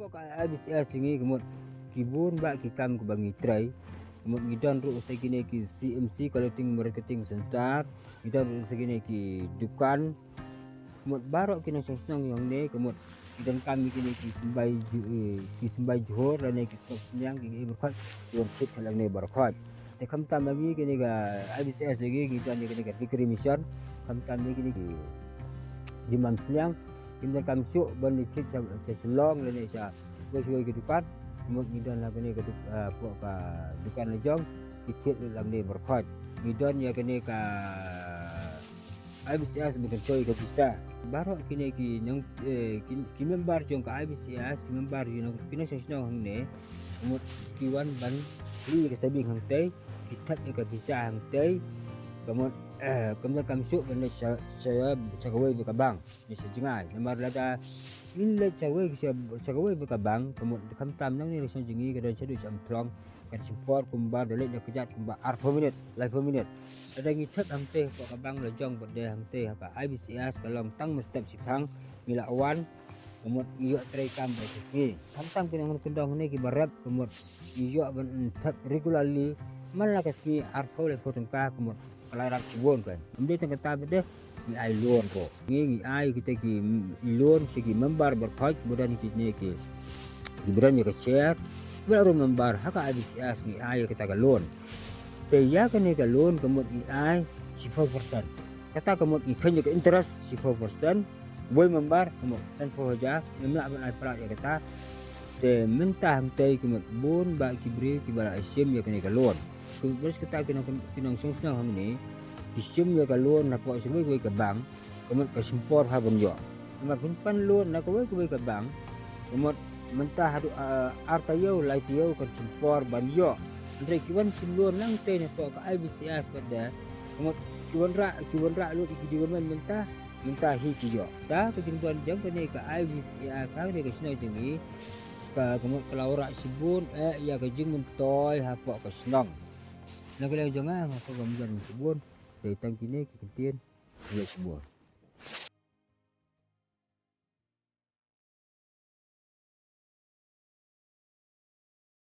Pokok habis singi kemud kibun ba kikam ke bangi tray kemud gidan ru segini ki CMC collecting marketing center gidan ru segini ki dukan kemud barok kini senang yang ne kemud gidan kami kini ki sembai johor dan ki stok yang ki berkat yon sit halang ne berkat te kam tam lagi kini ga habis lagi gidan kini ga fikri mission kam tam lagi kini ki Jimam siang kita kam syuk bani cik selong le ni sya suai ke dukan mut gidan la kene ke puak ka dukan lejong kicit dalam ni berkhot gidan ya kene ka IBCS bukan coy ke bisa baru kini ki nang ki member jong ka IBCS ki member you know kini senang hang ne mut kiwan ban li ke sabi hang tei kitat ke bisa hang tei kemudian kami syuk benda saya cakawai berkabang ni sejengai nomor lada bila cakawai berkabang kemudian kami tam nang ni rasa jengi kada cadu camplong kan simpor kumbar dalit nak kejat kumbar 4 minit live 4 minit ada ngitat hang teh berkabang lejong berde hang teh apa IBCS kalong tang mestep sipang mila awan kemudian iyo tray kam berkini tang pinang kendang ni ki barat kemudian iyo ben regularly mana kasih arfo le fotomka kemudian pelayaran kebun kan. Kemudian tengah tahap dia di air luar ko. Ini air kita ki luar segi membar berkait kemudian kita ki berani ke share baru membar hak IBCS ni air kita ke loan. Tiya kan ni ke loan kemudian air 0%. Kata kemudian ikan ke interest 0%. Boleh membar kemudian sanfo aja memang air perak ya kata. Te mentah hantai kemudian bun bak kibri kibara asim ya kena ke loan. Terus kita kena senang hang ni isim ya kalon nak buat semua ke bank kemudian ke simpor habun jo kemudian pan loan nak ke bank kemudian mentah hadu artayau laitiyau ke simpor banjo andre kiwan simlon nang te ne ke IBCS pada kemudian kiwan ra lu diwan mentah hi jo ta ke jintuan jang ke IBCS hang ni ke senang jengi kemudian kalau rak sibun ya ke jing mentoy hapok ke senang nak kena jangan apa gambar sebut dari tangki ni ke kentin dia sebut